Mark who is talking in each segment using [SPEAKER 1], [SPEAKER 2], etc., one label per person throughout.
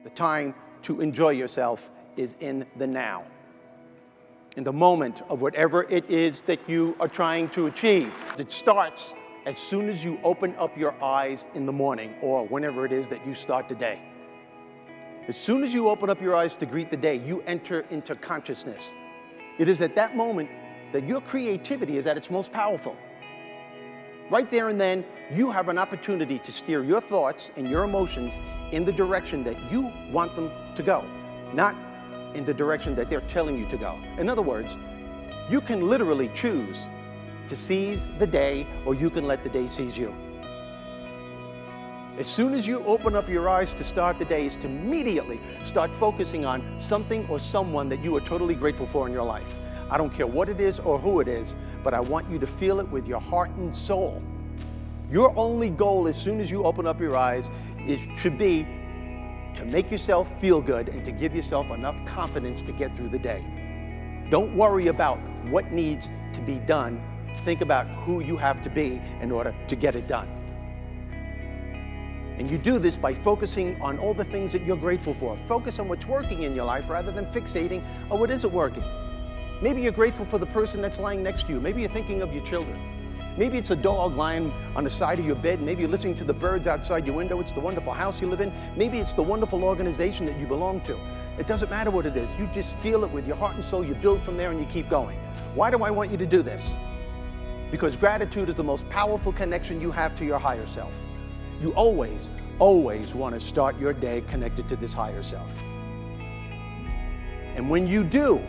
[SPEAKER 1] The time to enjoy yourself is in the now, in the moment of whatever it is that you are trying to achieve. It starts as soon as you open up your eyes in the morning or whenever it is that you start the day. As soon as you open up your eyes to greet the day, you enter into consciousness. It is at that moment that your creativity is at its most powerful. Right there and then, you have an opportunity to steer your thoughts and your emotions in the direction that you want them to go, not in the direction that they're telling you to go. In other words, you can literally choose to seize the day, or you can let the day seize you. As soon as you open up your eyes to start the day, is to immediately start focusing on something or someone that you are totally grateful for in your life. I don't care what it is or who it is, but I want you to feel it with your heart and soul. Your only goal as soon as you open up your eyes should be to make yourself feel good and to give yourself enough confidence to get through the day. Don't worry about what needs to be done. Think about who you have to be in order to get it done. And you do this by focusing on all the things that you're grateful for. Focus on what's working in your life rather than fixating on what isn't working. Maybe you're grateful for the person that's lying next to you. Maybe you're thinking of your children. Maybe it's a dog lying on the side of your bed. Maybe you're listening to the birds outside your window. It's the wonderful house you live in. Maybe it's the wonderful organization that you belong to. It doesn't matter what it is. You just feel it with your heart and soul. You build from there and you keep going. Why do I want you to do this? Because gratitude is the most powerful connection you have to your higher self. You always, always want to start your day connected to this higher self. And when you do,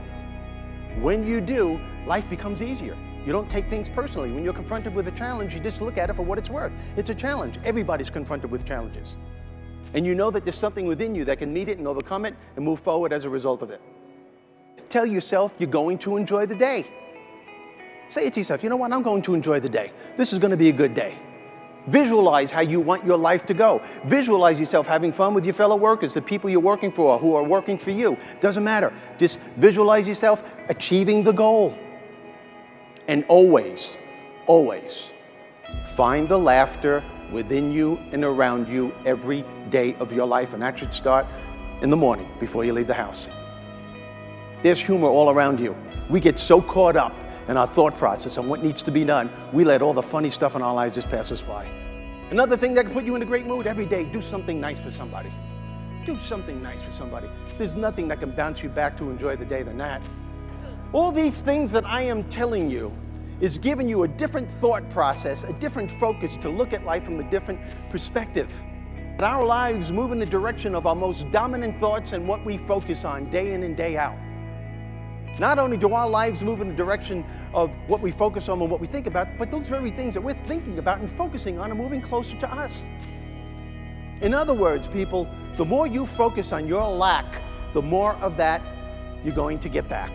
[SPEAKER 1] life becomes easier. You don't take things personally. When you're confronted with a challenge, you just look at it for what it's worth. It's a challenge. Everybody's confronted with challenges. And you know that there's something within you that can meet it and overcome it and move forward as a result of it. Tell yourself you're going to enjoy the day. Say it to yourself, you know what, I'm going to enjoy the day. This is going to be a good day. Visualize how you want your life to go. Visualize yourself having fun with your fellow workers, the people you're working for, who are working for you. Doesn't matter. Just visualize yourself achieving the goal. And always, always find the laughter within you and around you every day of your life. And that should start in the morning before you leave the house. There's humor all around you. We get so caught up in our thought process on what needs to be done, we let all the funny stuff in our lives just pass us by. Another thing that can put you in a great mood every day, do something nice for somebody. Do something nice for somebody. There's nothing that can bounce you back to enjoy the day than that. All these things that I am telling you is giving you a different thought process, a different focus to look at life from a different perspective. Our lives move in the direction of our most dominant thoughts and what we focus on day in and day out. Not only do our lives move in the direction of what we focus on and what we think about, but those very things that we're thinking about and focusing on are moving closer to us. In other words, people, the more you focus on your lack, the more of that you're going to get back.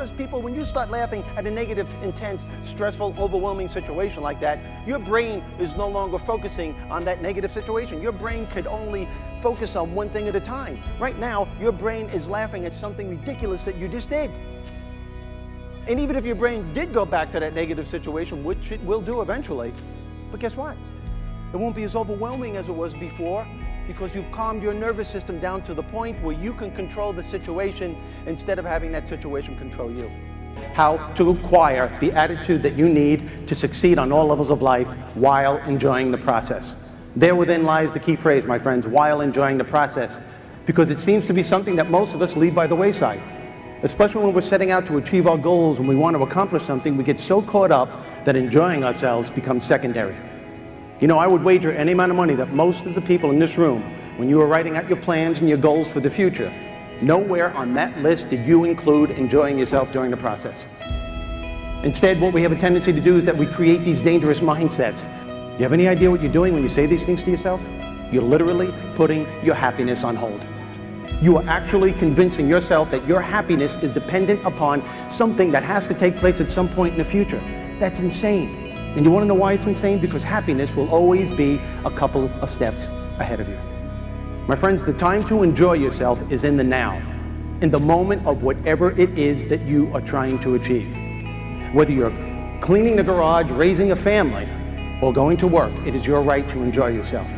[SPEAKER 1] Because people, when you start laughing at a negative, intense, stressful, overwhelming situation like that, your brain is no longer focusing on that negative situation. Your brain could only focus on one thing at a time. Right now, your brain is laughing at something ridiculous that you just did. And even if your brain did go back to that negative situation, which it will do eventually, but guess what? It won't be as overwhelming as it was before, because you've calmed your nervous system down to the point where you can control the situation instead of having that situation control you. How to acquire the attitude that you need to succeed on all levels of life while enjoying the process. There within lies the key phrase, my friends, while enjoying the process, because it seems to be something that most of us leave by the wayside. Especially when we're setting out to achieve our goals and we want to accomplish something, we get so caught up that enjoying ourselves becomes secondary. You know, I would wager any amount of money that most of the people in this room, when you were writing out your plans and your goals for the future, nowhere on that list did you include enjoying yourself during the process. Instead, what we have a tendency to do is that we create these dangerous mindsets. You have any idea what you're doing when you say these things to yourself? You're literally putting your happiness on hold. You are actually convincing yourself that your happiness is dependent upon something that has to take place at some point in the future. That's insane. And you want to know why it's insane? Because happiness will always be a couple of steps ahead of you. My friends, the time to enjoy yourself is in the now, in the moment of whatever it is that you are trying to achieve. Whether you're cleaning the garage, raising a family, or going to work, it is your right to enjoy yourself.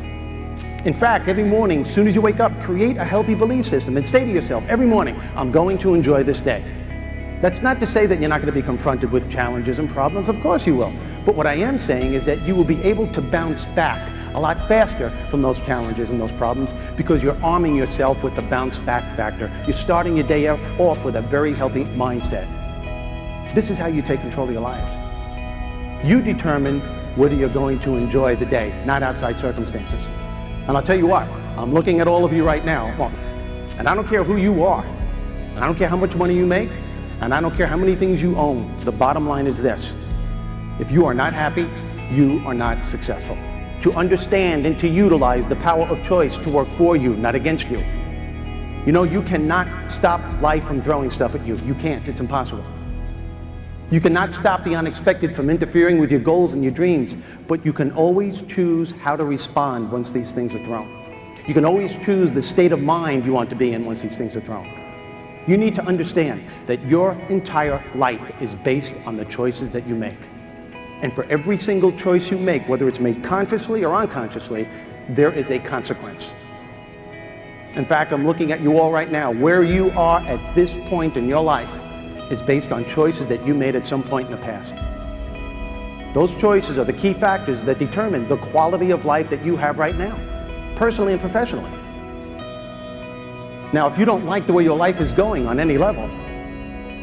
[SPEAKER 1] In fact, every morning, as soon as you wake up, create a healthy belief system and say to yourself, every morning, I'm going to enjoy this day. That's not to say that you're not going to be confronted with challenges and problems. Of course you will. But what I am saying is that you will be able to bounce back a lot faster from those challenges and those problems because you're arming yourself with the bounce back factor. You're starting your day off with a very healthy mindset. This is how you take control of your lives. You determine whether you're going to enjoy the day, not outside circumstances. And I'll tell you what, I'm looking at all of you right now, and I don't care who you are, and I don't care how much money you make, and I don't care how many things you own. The bottom line is this: if you are not happy, you are not successful. To understand and to utilize the power of choice to work for you, not against you. You know, you cannot stop life from throwing stuff at you. You can't, it's impossible. You cannot stop the unexpected from interfering with your goals and your dreams, but you can always choose how to respond once these things are thrown. You can always choose the state of mind you want to be in once these things are thrown. You need to understand that your entire life is based on the choices that you make. And for every single choice you make, whether it's made consciously or unconsciously, there is a consequence. In fact, I'm looking at you all right now. Where you are at this point in your life is based on choices that you made at some point in the past. Those choices are the key factors that determine the quality of life that you have right now, personally and professionally. Now, if you don't like the way your life is going on any level,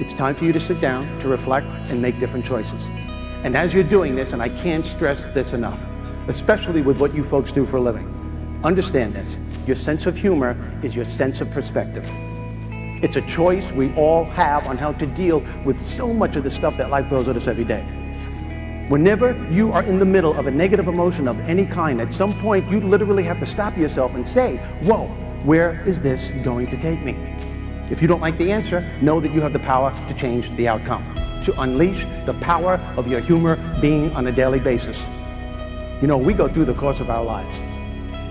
[SPEAKER 1] it's time for you to sit down, to reflect, and make different choices. And as you're doing this, and I can't stress this enough, especially with what you folks do for a living, understand this: your sense of humor is your sense of perspective. It's a choice we all have on how to deal with so much of the stuff that life throws at us every day. Whenever you are in the middle of a negative emotion of any kind, at some point you literally have to stop yourself and say, whoa, where is this going to take me? If you don't like the answer, know that you have the power to change the outcome, to unleash the power of your humor being on a daily basis. You know, we go through the course of our lives,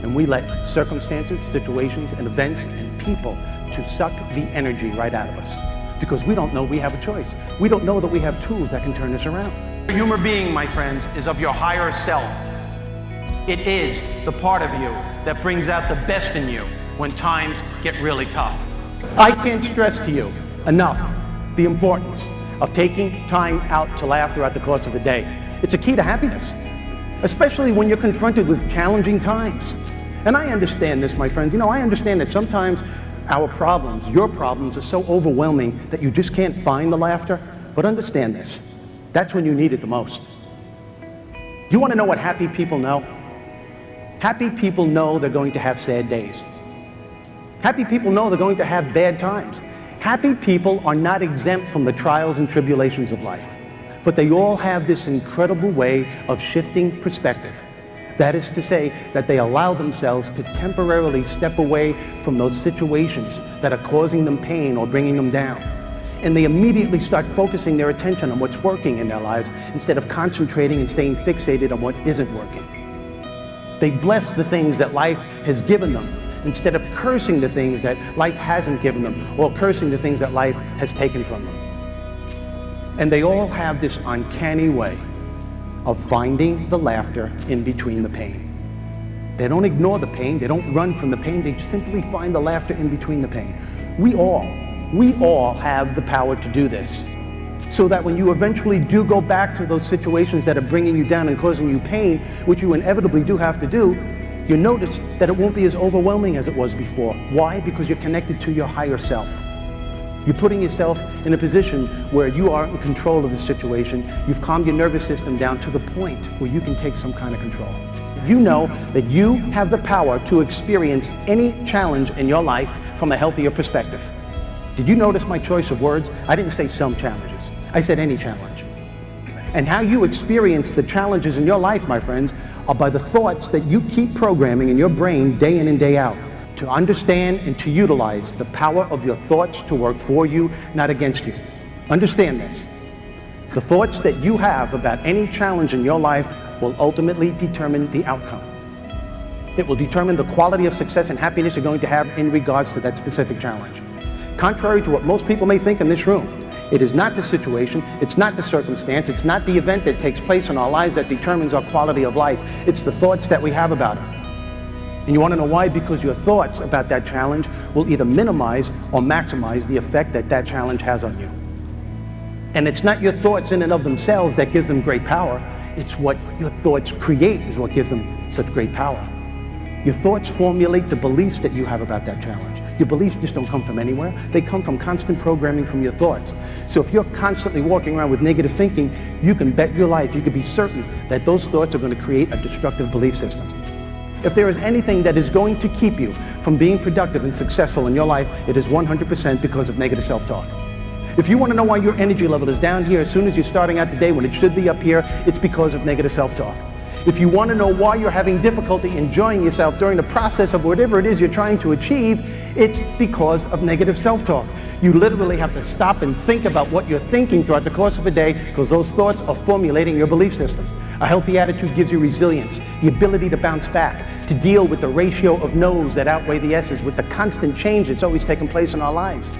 [SPEAKER 1] and we let circumstances, situations, and events and people to suck the energy right out of us because we don't know we have a choice. We don't know that we have tools that can turn this around. The humor being, my friends, is of your higher self. It is the part of you that brings out the best in you when times get really tough. I can't stress to you enough the importance of taking time out to laugh throughout the course of a day. It's a key to happiness, especially when you're confronted with challenging times. And I understand this, my friends. You know, I understand that sometimes our problems, your problems, are so overwhelming that you just can't find the laughter. But understand this: that's when you need it the most. You want to know what happy people know? Happy people know they're going to have sad days. Happy people know they're going to have bad times. Happy people are not exempt from the trials and tribulations of life, but they all have this incredible way of shifting perspective. That is to say that they allow themselves to temporarily step away from those situations that are causing them pain or bringing them down. And they immediately start focusing their attention on what's working in their lives instead of concentrating and staying fixated on what isn't working. They bless the things that life has given them instead of cursing the things that life hasn't given them or cursing the things that life has taken from them. And they all have this uncanny way of finding the laughter in between the pain. They don't ignore the pain, they don't run from the pain, they simply find the laughter in between the pain. We all have the power to do this, so that when you eventually do go back to those situations that are bringing you down and causing you pain, which you inevitably do have to do, you notice that it won't be as overwhelming as it was before. Why? Because you're connected to your higher self. You're putting yourself in a position where you are in control of the situation. You've calmed your nervous system down to the point where you can take some kind of control. You know that you have the power to experience any challenge in your life from a healthier perspective. Did you notice my choice of words? I didn't say some challenges. I said any challenge. And how you experience the challenges in your life, my friends, are by the thoughts that you keep programming in your brain day in and day out. To understand and to utilize the power of your thoughts to work for you, not against you. Understand this. The thoughts that you have about any challenge in your life will ultimately determine the outcome. It will determine the quality of success and happiness you're going to have in regards to that specific challenge. Contrary to what most people may think in this room, it is not the situation, it's not the circumstance, it's not the event that takes place in our lives that determines our quality of life. It's the thoughts that we have about it. And you want to know why? Because your thoughts about that challenge will either minimize or maximize the effect that that challenge has on you. And it's not your thoughts in and of themselves that gives them great power. It's what your thoughts create is what gives them such great power. Your thoughts formulate the beliefs that you have about that challenge. Your beliefs just don't come from anywhere. They come from constant programming from your thoughts. So if you're constantly walking around with negative thinking, you can bet your life, you can be certain that those thoughts are going to create a destructive belief system. If there is anything that is going to keep you from being productive and successful in your life, it is 100% because of negative self-talk. If you want to know why your energy level is down here as soon as you're starting out the day when it should be up here, it's because of negative self-talk. If you want to know why you're having difficulty enjoying yourself during the process of whatever it is you're trying to achieve, it's because of negative self-talk. You literally have to stop and think about what you're thinking throughout the course of a day, because those thoughts are formulating your belief system. A healthy attitude gives you resilience, the ability to bounce back, to deal with the ratio of no's that outweigh the S's, with the constant change that's always taking place in our lives.